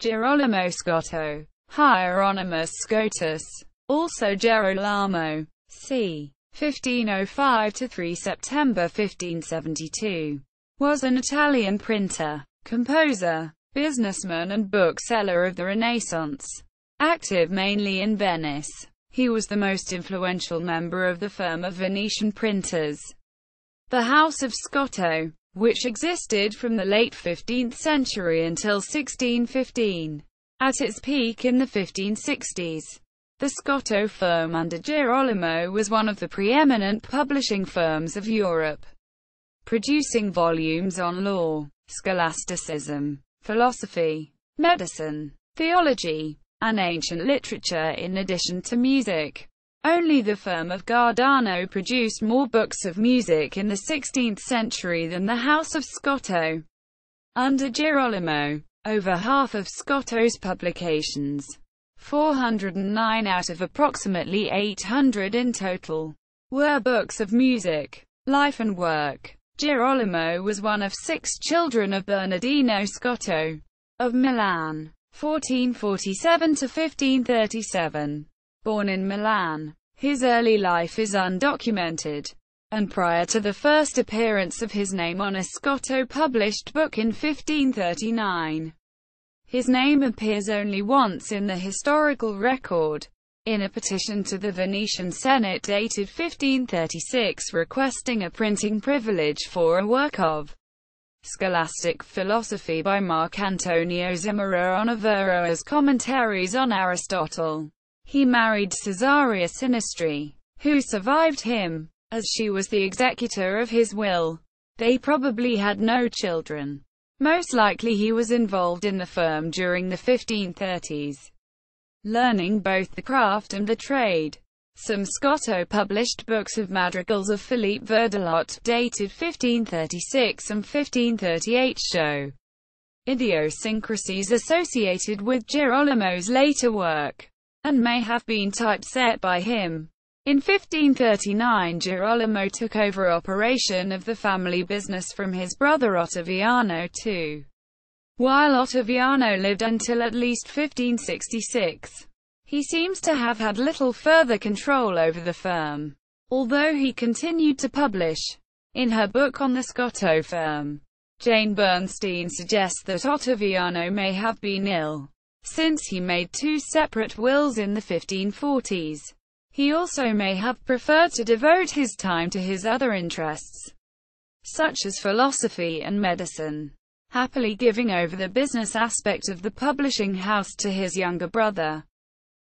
Girolamo Scotto, Hieronymus Scotus, also Gerolamo, c. 1505–3 September 1572, was an Italian printer, composer, businessman and bookseller of the Renaissance. Active mainly in Venice, he was the most influential member of the firm of Venetian printers, the House of Scotto, which existed from the late 15th century until 1615. At its peak in the 1560s, the Scotto firm under Girolamo was one of the preeminent publishing firms of Europe, producing volumes on law, scholasticism, philosophy, medicine, theology, and ancient literature in addition to music. Only the firm of Gardano produced more books of music in the 16th century than the House of Scotto. Under Girolamo, over half of Scotto's publications, 409 out of approximately 800 in total, were books of music. Life and work. Girolamo was one of 6 children of Bernardino Scotto, of Milan, 1447–1537. Born in Milan, his early life is undocumented, and prior to the first appearance of his name on a Scotto published book in 1539, his name appears only once in the historical record, in a petition to the Venetian Senate dated 1536 requesting a printing privilege for a work of scholastic philosophy by Marcantonio Zimmerer on Averroes' commentaries on Aristotle. He married Caesaria Sinistri, who survived him, as she was the executor of his will. They probably had no children. Most likely he was involved in the firm during the 1530s, learning both the craft and the trade. Some Scotto published books of madrigals of Philippe Verdelot, dated 1536 and 1538, show idiosyncrasies associated with Girolamo's later work, and may have been typeset by him. In 1539 Girolamo took over operation of the family business from his brother Ottaviano II, while Ottaviano lived until at least 1566. He seems to have had little further control over the firm, although he continued to publish. In her book on the Scotto firm, Jane Bernstein suggests that Ottaviano may have been ill, since he made 2 separate wills in the 1540s. He also may have preferred to devote his time to his other interests, such as philosophy and medicine, happily giving over the business aspect of the publishing house to his younger brother.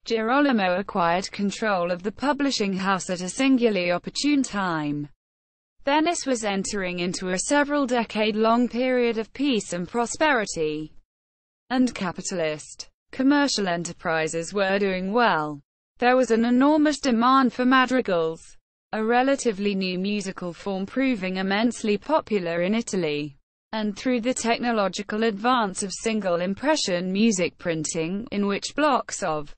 Girolamo acquired control of the publishing house at a singularly opportune time. Venice was entering into a several-decade-long period of peace and prosperity, and capitalist, commercial enterprises were doing well. There was an enormous demand for madrigals, a relatively new musical form proving immensely popular in Italy, and through the technological advance of single-impression music printing, in which blocks of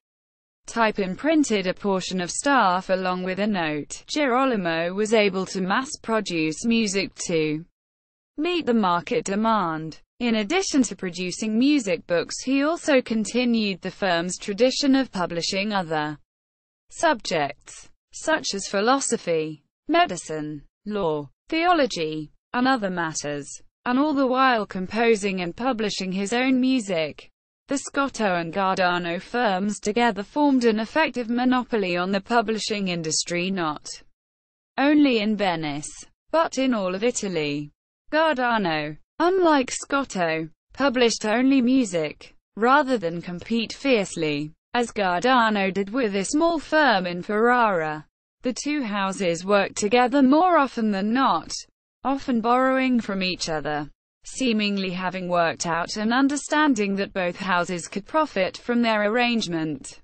type imprinted a portion of staff along with a note, Girolamo was able to mass-produce music to meet the market demand. In addition to producing music books, he also continued the firm's tradition of publishing other subjects, such as philosophy, medicine, law, theology, and other matters, and all the while composing and publishing his own music. The Scotto and Gardano firms together formed an effective monopoly on the publishing industry not only in Venice, but in all of Italy. Gardano, unlike Scotto, published only music, rather than compete fiercely, as Gardano did with a small firm in Ferrara. The two houses worked together more often than not, often borrowing from each other, seemingly having worked out an understanding that both houses could profit from their arrangement.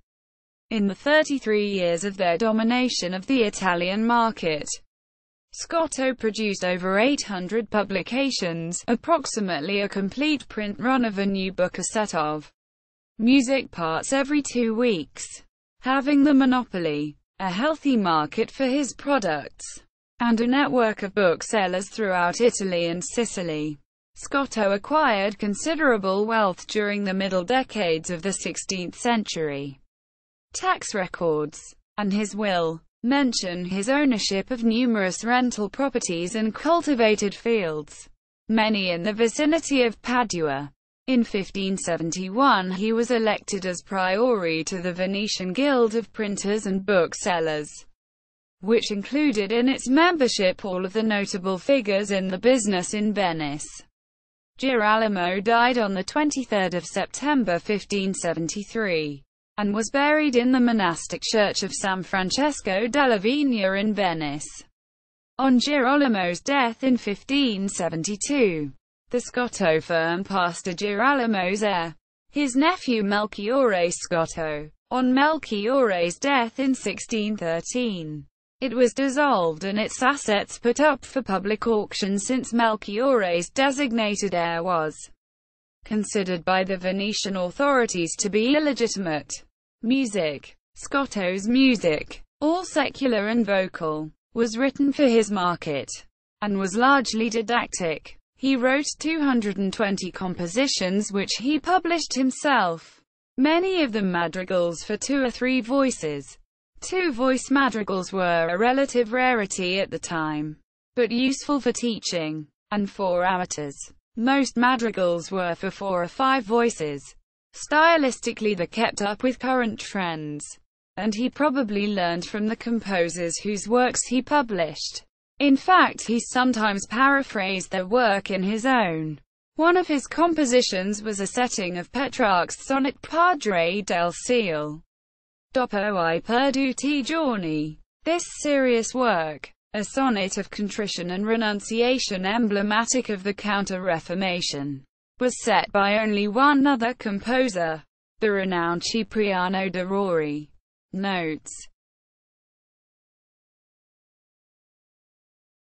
In the 33 years of their domination of the Italian market, Scotto produced over 800 publications, approximately a complete print run of a new book, a set of music parts every 2 weeks. Having the monopoly, a healthy market for his products, and a network of booksellers throughout Italy and Sicily, Scotto acquired considerable wealth during the middle decades of the 16th century. Tax records and his will mention his ownership of numerous rental properties and cultivated fields, many in the vicinity of Padua. In 1571 he was elected as priore to the Venetian Guild of Printers and Booksellers, which included in its membership all of the notable figures in the business in Venice. Girolamo died on 23 September 1573, and was buried in the monastic church of San Francesco della Vigna in Venice. On Girolamo's death in 1572, the Scotto firm passed to Girolamo's heir, his nephew Melchiorre Scotto. On Melchiorre's death in 1613, it was dissolved and its assets put up for public auction, since Melchiorre's designated heir was considered by the Venetian authorities to be illegitimate. Music. Scotto's music, all secular and vocal, was written for his market, and was largely didactic. He wrote 220 compositions which he published himself, many of them madrigals for 2 or 3 voices. 2-voice madrigals were a relative rarity at the time, but useful for teaching, and for amateurs. Most madrigals were for 4 or 5 voices. Stylistically they kept up with current trends, and he probably learned from the composers whose works he published. In fact, he sometimes paraphrased their work in his own. One of his compositions was a setting of Petrarch's sonnet Padre del Cielo, Dopo I perduti giorni. This serious work, a sonnet of contrition and renunciation emblematic of the Counter-Reformation, was set by only one other composer, the renowned Cipriano de' Rori. Notes.